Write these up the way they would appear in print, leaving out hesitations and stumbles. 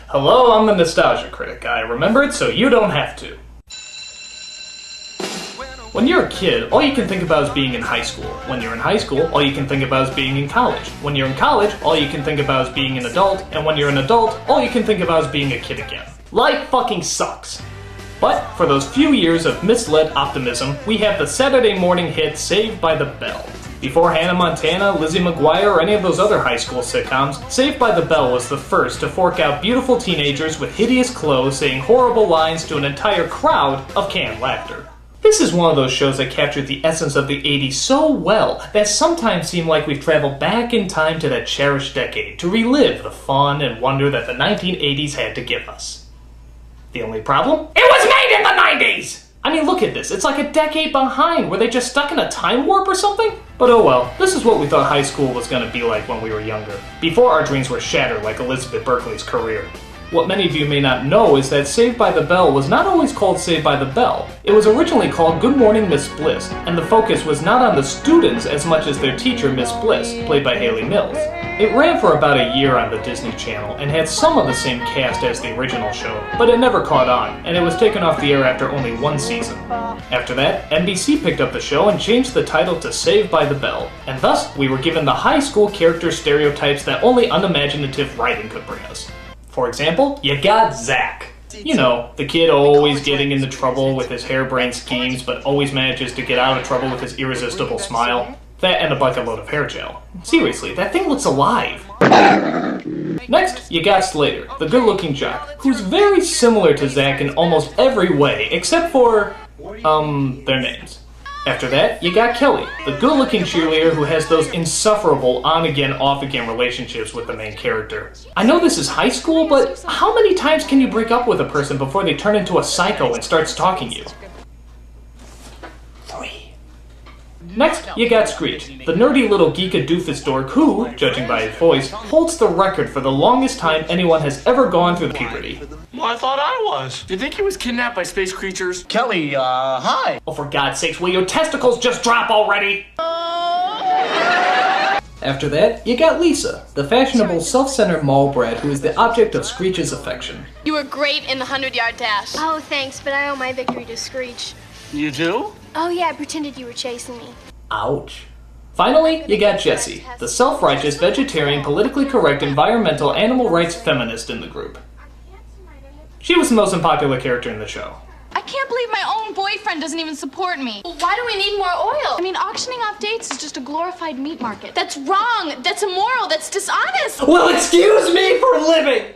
Hello, I'm the Nostalgia Critic. I remember it so you don't have to. When you're a kid, all you can think about is being in high school. When you're in high school, all you can think about is being in college. When you're in college, all you can think about is being an adult. And when you're an adult, all you can think about is being a kid again. Life fucking sucks. But for those few years of misled optimism, we have the Saturday morning hit Saved by the Bell. Before Hannah Montana, Lizzie McGuire, or any of those other high school sitcoms, Saved by the Bell was the first to fork out beautiful teenagers with hideous clothes saying horrible lines to an entire crowd of canned laughter. This is one of those shows that captured the essence of the 80s so well that sometimes seem like we've traveled back in time to that cherished decade to relive the fun and wonder that the 1980s had to give us. The only problem? It was made in the 90s! I mean, look at this. It's like a decade behind. Were they just stuck in a time warp or something? But oh well, this is what we thought high school was going to be like when we were younger, before our dreams were shattered like Elizabeth Berkley's career. What many of you may not know is that Saved by the Bell was not always called Saved by the Bell. It was originally called Good Morning Miss Bliss, and the focus was not on the students as much as their teacher, Miss Bliss, played by Haley Mills. It ran for about a year on the Disney Channel and had some of the same cast as the original show, but it never caught on, and it was taken off the air after only one season. After that, NBC picked up the show and changed the title to Saved by the Bell, and thus we were given the high school character stereotypes that only unimaginative writing could bring us. For example, you got Zach. You know, the kid always getting into trouble with his harebrained schemes, but always manages to get out of trouble with his irresistible smile. That and a bucket load of hair gel. Seriously, that thing looks alive. Next, you got Slater, the good-looking jock, who's very similar to Zach in almost every way, except for, their names. After that, you got Kelly, the good-looking cheerleader who has those insufferable on-again, off-again relationships with the main character. I know this is high school, but how many times can you break up with a person before they turn into a psycho and start stalking you? 3. Next, you got Screech, the nerdy little geeka doofus dork who, judging by his voice, holds the record for the longest time anyone has ever gone through puberty. Well, I thought I was. Do you think he was kidnapped by space creatures? Kelly, hi. Oh, for God's sakes, will your testicles just drop already? After that, you got Lisa, the fashionable, self-centered mall brat who is the object of Screech's affection. You were great in the 100-yard dash. Oh, thanks, but I owe my victory to Screech. You do? Oh yeah, I pretended you were chasing me. Ouch. Finally, you got Jessie, the self-righteous, vegetarian, politically correct, environmental, animal rights feminist in the group. She was the most unpopular character in the show. I can't believe my own boyfriend doesn't even support me. Why do we need more oil? I mean, auctioning off dates is just a glorified meat market. That's wrong. That's immoral. That's dishonest. Well, excuse me for living!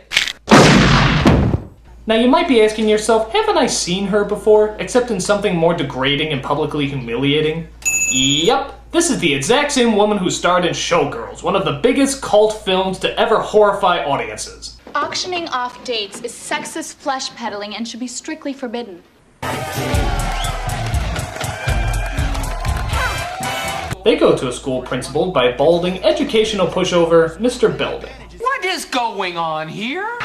Now you might be asking yourself, haven't I seen her before, except in something more degrading and publicly humiliating? Yup, this is the exact same woman who starred in Showgirls, one of the biggest cult films to ever horrify audiences. Auctioning off dates is sexist flesh peddling and should be strictly forbidden. They go to a school principaled by balding, educational pushover, Mr. Belding. What is going on here?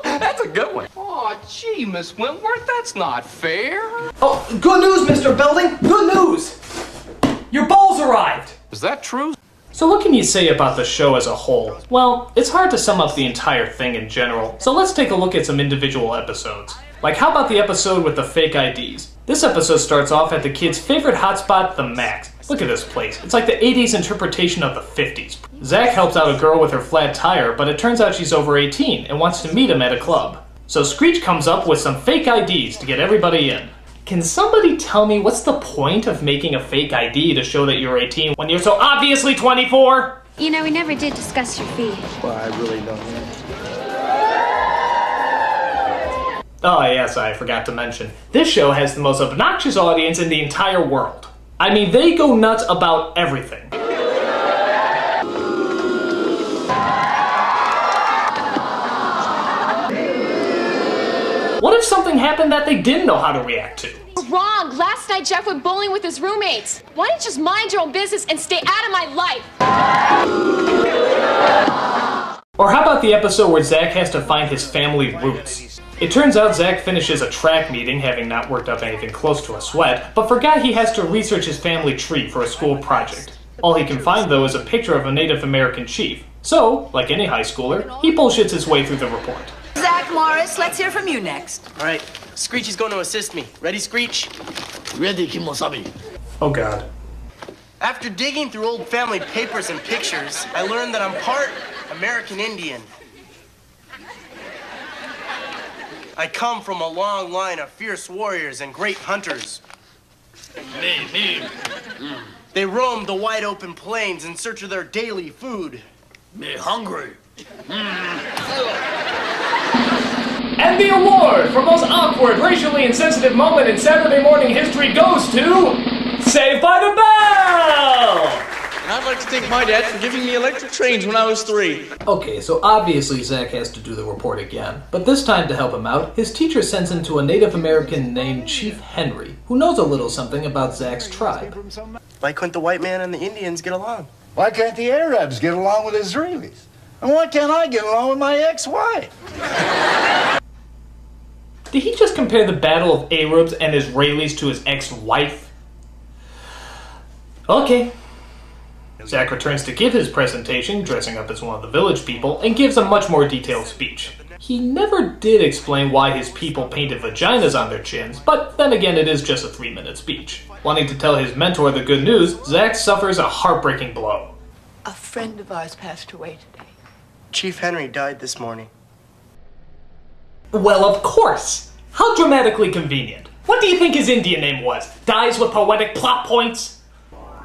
That's a good one. Oh, gee, Miss Wentworth, that's not fair. Oh, good news, Mr. Belding! Good news! Your balls arrived! Is that true? So what can you say about the show as a whole? Well, it's hard to sum up the entire thing in general, so let's take a look at some individual episodes. Like, how about the episode with the fake IDs? This episode starts off at the kid's favorite hotspot, the Max. Look at this place. It's like the 80s interpretation of the 50s. Zach helps out a girl with her flat tire, but it turns out she's over 18 and wants to meet him at a club. So Screech comes up with some fake IDs to get everybody in. Can somebody tell me what's the point of making a fake ID to show that you're 18 when you're so obviously 24? You know, we never did discuss your fee. Well, I really don't know. Oh yes, I forgot to mention. This show has the most obnoxious audience in the entire world. I mean, they go nuts about everything. What if something happened that they didn't know how to react to? Wrong. Last night Jeff went bowling with his roommates. Why don't you just mind your own business and stay out of my life? Or how about the episode where Zach has to find his family roots? It turns out Zach finishes a track meeting, having not worked up anything close to a sweat, but forgot he has to research his family tree for a school project. All he can find, though, is a picture of a Native American chief. So, like any high schooler, he bullshits his way through the report. Zach Morris, let's hear from you next. All right, Screechy's going to assist me. Ready, Screech? Ready, Kimosabi. Oh god. After digging through old family papers and pictures, I learned that I'm part American Indian. I come from a long line of fierce warriors and great hunters. Me. They roamed the wide open plains in search of their daily food. Me hungry. And the award for most awkward, racially insensitive moment in Saturday morning history goes to... Saved by the Bell! And I'd like to thank my dad for giving me electric trains when I was 3. Okay, so obviously Zach has to do the report again. But this time, to help him out, his teacher sends him to a Native American named Chief Henry, who knows a little something about Zach's tribe. Why couldn't the white man and the Indians get along? Why can't the Arabs get along with Israelis? And why can't I get along with my ex-wife? Did he just compare the Battle of Arabs and Israelis to his ex-wife? Okay. Zach returns to give his presentation, dressing up as one of the village people, and gives a much more detailed speech. He never did explain why his people painted vaginas on their chins, but then again it is just a 3-minute speech. Wanting to tell his mentor the good news, Zach suffers a heartbreaking blow. A friend of ours passed away today. Chief Henry died this morning. Well, of course! How dramatically convenient. What do you think his Indian name was? Dies with poetic plot points?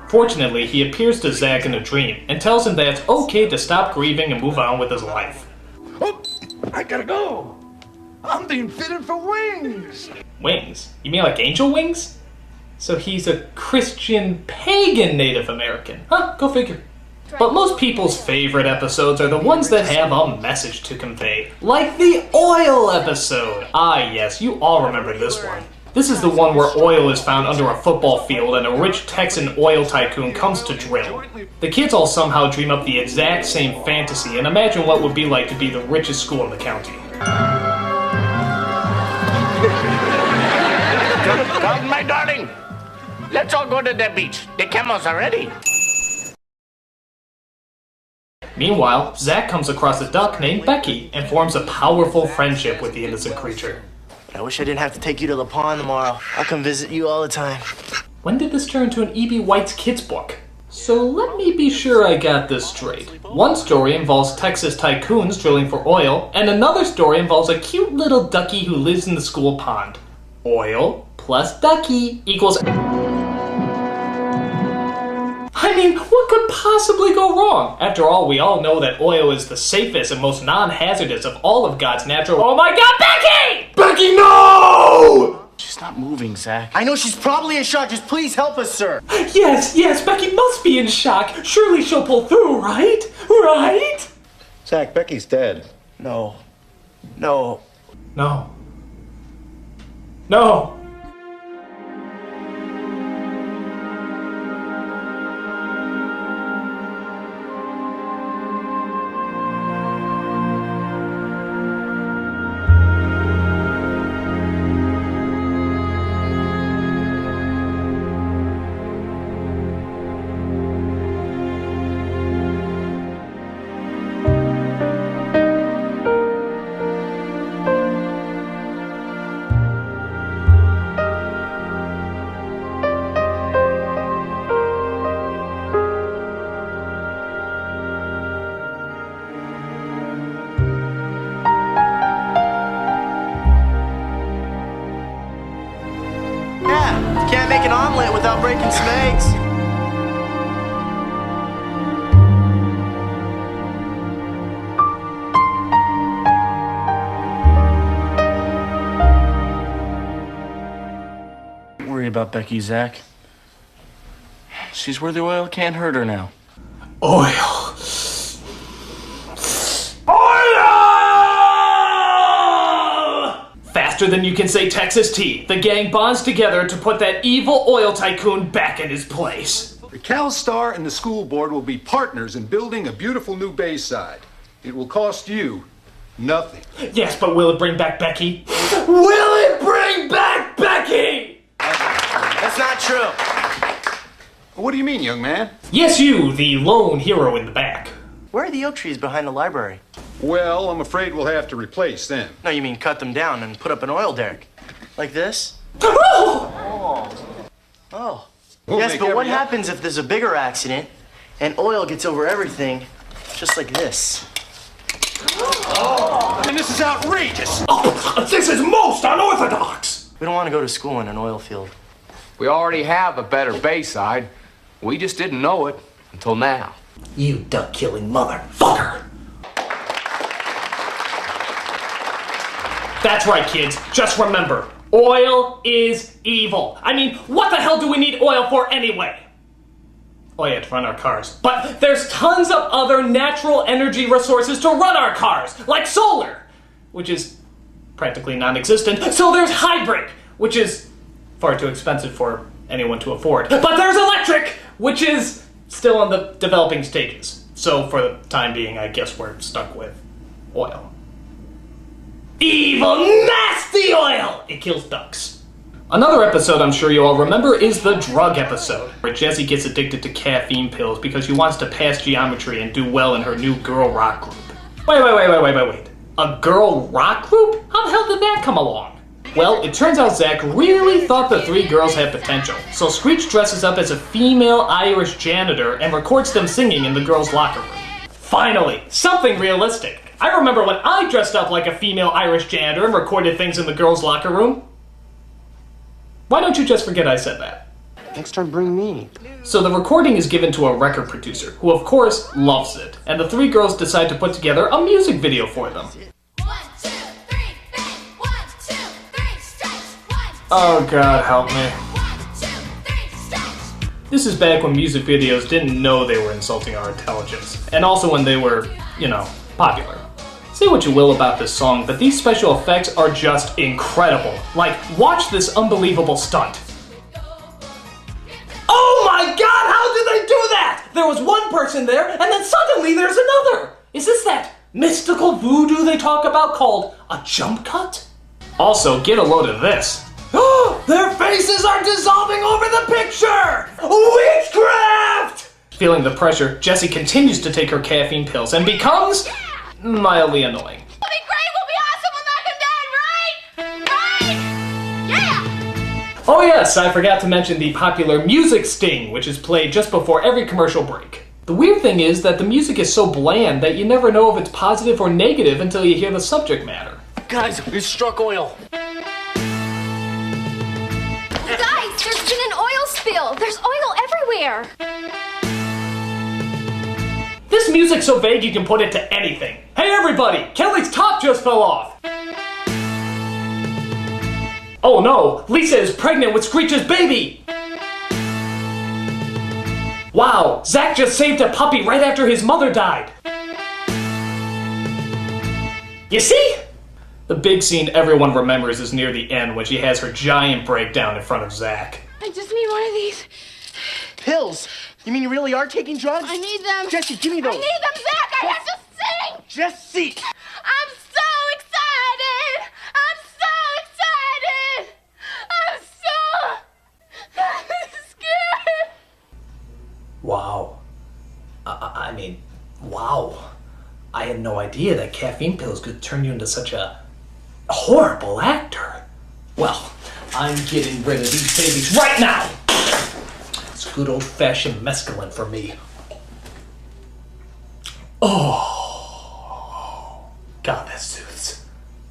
Fortunately, he appears to Zach in a dream and tells him that it's okay to stop grieving and move on with his life. Oh, I gotta go. I'm being fitted for wings. Wings? You mean like angel wings? So he's a Christian pagan Native American. Huh, go figure. But most people's favorite episodes are the ones that have a message to convey. Like the oil episode! Ah yes, you all remember this one. This is the one where oil is found under a football field and a rich Texan oil tycoon comes to drill. The kids all somehow dream up the exact same fantasy and imagine what it would be like to be the richest school in the county. Come, my darling. Let's all go to the beach. The camels are ready. Meanwhile, Zach comes across a duck named Becky and forms a powerful friendship with the innocent creature. I wish I didn't have to take you to the pond tomorrow. I'll come visit you all the time. When did this turn into an E.B. White's kids book? So let me be sure I got this straight. One story involves Texas tycoons drilling for oil, and another story involves a cute little ducky who lives in the school pond. Oil plus ducky equals... I mean, what could possibly go wrong? After all, we all know that oil is the safest and most non-hazardous of all of God's natural... Oh my god, Becky! Becky, no! She's not moving, Zach. I know she's probably in shock. Just please help us, sir. Yes, Becky must be in shock. Surely she'll pull through, right? Right? Zach, Becky's dead. No. No. Yeah, can't make an omelet without breaking some eggs. Don't worry about Becky, Zach. She's where the oil can't hurt her now. Oil! Faster than you can say Texas tea, the gang bonds together to put that evil oil tycoon back in his place. The CalStar and the school board will be partners in building a beautiful new Bayside. It will cost you nothing. Yes, but will it bring back Becky? Will it bring back Becky? That's not true. What do you mean, young man? Yes, you, the lone hero in the back. Where are the oak trees behind the library? Well, I'm afraid we'll have to replace them. No, you mean cut them down and put up an oil derrick. Like this? Oh. Yes, but what happens if there's a bigger accident and oil gets over everything, just like this? Oh, and this is outrageous! Oh, this is most unorthodox! We don't want to go to school in an oil field. We already have a better Bayside. We just didn't know it until now. You duck-killing motherfucker! That's right, kids. Just remember, oil is evil. I mean, what the hell do we need oil for anyway? Oh yeah, to run our cars. But there's tons of other natural energy resources to run our cars, like solar, which is practically non-existent. So there's hybrid, which is far too expensive for anyone to afford. But there's electric, which is still on the developing stages. So for the time being, I guess we're stuck with oil. Evil, nasty oil! It kills ducks. Another episode I'm sure you all remember is the drug episode, where Jessie gets addicted to caffeine pills because she wants to pass geometry and do well in her new girl rock group. Wait. A girl rock group? How the hell did that come along? Well, it turns out Zach really thought the three girls had potential, so Screech dresses up as a female Irish janitor and records them singing in the girls' locker room. Finally, something realistic. I remember when I dressed up like a female Irish janitor and recorded things in the girls' locker room. Why don't you just forget I said that? Next time, bring me. So the recording is given to a record producer, who of course loves it, and the three girls decide to put together a music video for them. 1, 2, 3, bang! 1, 2, 3, stretch! 1, 2, oh God, help me. 1, 2, 3, stretch! This is back when music videos didn't know they were insulting our intelligence, and also when they were, you know, popular. Say what you will about this song, but these special effects are just incredible. Like, watch this unbelievable stunt. Oh my God, how did they do that? There was one person there, and then suddenly there's another. Is this that mystical voodoo they talk about called a jump cut? Also, get a load of this. Their faces are dissolving over the picture! Witchcraft! Feeling the pressure, Jessie continues to take her caffeine pills and becomes mildly annoying. We'll be great, we'll be awesome, we'll knock him dead, right? Right? Yeah! Oh yes, I forgot to mention the popular music sting, which is played just before every commercial break. The weird thing is that the music is so bland that you never know if it's positive or negative until you hear the subject matter. Guys, we struck oil. Guys, there's been an oil spill. There's oil everywhere. This music's so vague you can put it to anything. Hey everybody, Kelly's top just fell off. Oh no, Lisa is pregnant with Screech's baby. Wow, Zach just saved a puppy right after his mother died. You see? The big scene everyone remembers is near the end when she has her giant breakdown in front of Zach. I just need one of these. Pills? You mean you really are taking drugs? I need them. Jessie, give me those. I need them, Zach. I have to sing. Jessie! I'm so excited. I'm scared. Wow. I mean, wow. I had no idea that caffeine pills could turn you into such a horrible actor. Well, I'm getting rid of these babies right now. It's good old-fashioned mescaline for me. Oh, God, that soothes.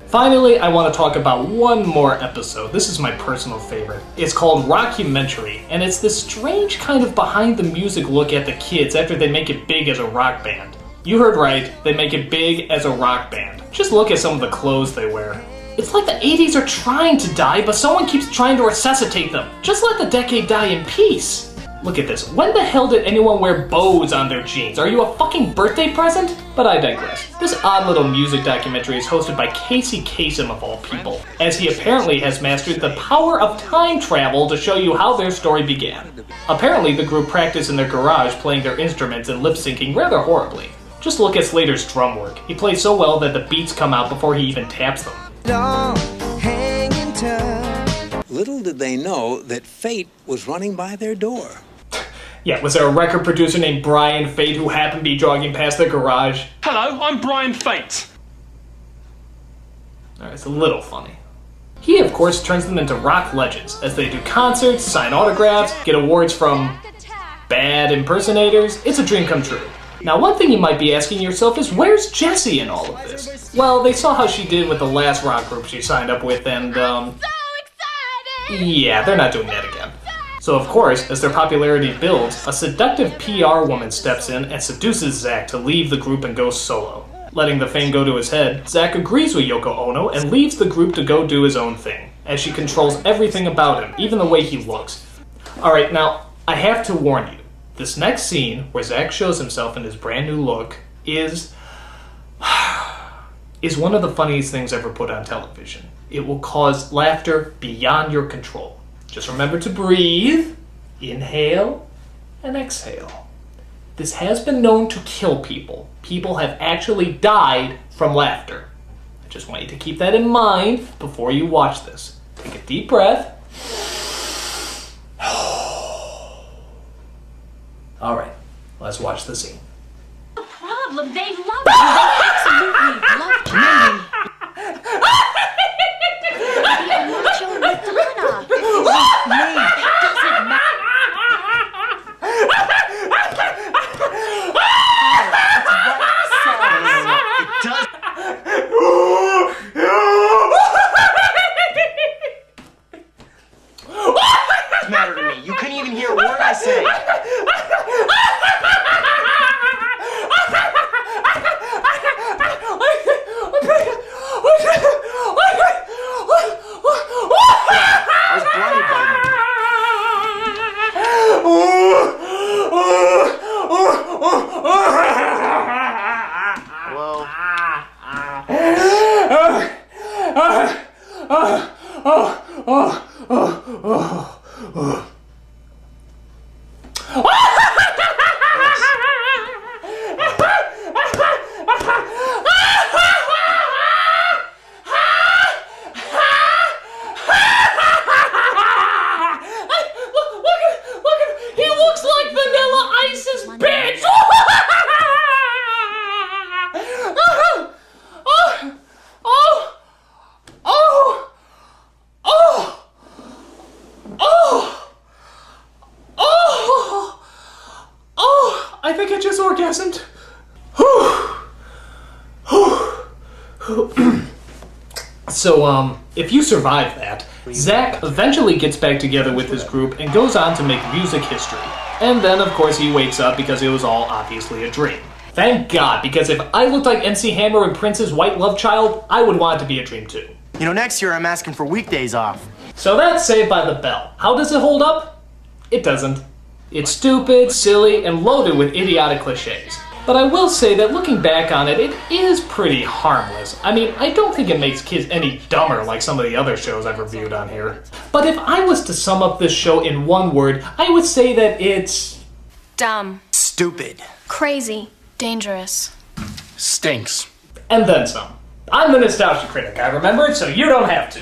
Finally, I want to talk about one more episode. This is my personal favorite. It's called Rockumentary, and it's this strange kind of behind-the-music look at the kids after they make it big as a rock band. You heard right, they make it big as a rock band. Just look at some of the clothes they wear. It's like the 80s are trying to die, but someone keeps trying to resuscitate them. Just let the decade die in peace. Look at this. When the hell did anyone wear bows on their jeans? Are you a fucking birthday present? But I digress. This odd little music documentary is hosted by Casey Kasem of all people, as he apparently has mastered the power of time travel to show you how their story began. Apparently the group practiced in their garage playing their instruments and lip-syncing rather horribly. Just look at Slater's drum work. He plays so well that the beats come out before he even taps them. Little did they know that fate was running by their door. Yeah, was there a record producer named Brian Fate who happened to be jogging past their garage? Hello, I'm Brian Fate. Alright, it's a little funny. He, of course, turns them into rock legends as they do concerts, sign autographs, get awards from bad impersonators. It's a dream come true. Now, one thing you might be asking yourself is, where's Jessie in all of this? Well, they saw how she did with the last rock group she signed up with, and, yeah, they're not doing that again. So, of course, as their popularity builds, a seductive PR woman steps in and seduces Zack to leave the group and go solo. Letting the fame go to his head, Zack agrees with Yoko Ono and leaves the group to go do his own thing, as she controls everything about him, even the way he looks. Alright, now, I have to warn you, this next scene, where Zack shows himself in his brand new look, is one of the funniest things ever put on television. It will cause laughter beyond your control. Just remember to breathe, inhale, and exhale. This has been known to kill people. People have actually died from laughter. I just want you to keep that in mind before you watch this. Take a deep breath. Alright, let's watch the scene. No problem, they love you. They absolutely love you. I'm not your Madonna. It's me. It doesn't matter. What's the matter to me? You couldn't even hear a word I say. I was blinded by them. I think I just orgasmed. So, if you survive that, Zack eventually gets back together with his group and goes on to make music history. And then, of course, he wakes up because it was all obviously a dream. Thank God, because if I looked like MC Hammer and Prince's white love child, I would want it to be a dream too. You know, next year I'm asking for weekdays off. So that's Saved by the Bell. How does it hold up? It doesn't. It's stupid, silly, and loaded with idiotic cliches. But I will say that looking back on it, it is pretty harmless. I mean, I don't think it makes kids any dumber like some of the other shows I've reviewed on here. But if I was to sum up this show in one word, I would say that it's... Dumb. Stupid. Crazy. Dangerous. Stinks. And then some. I'm the Nostalgia Critic. I remember it, so you don't have to.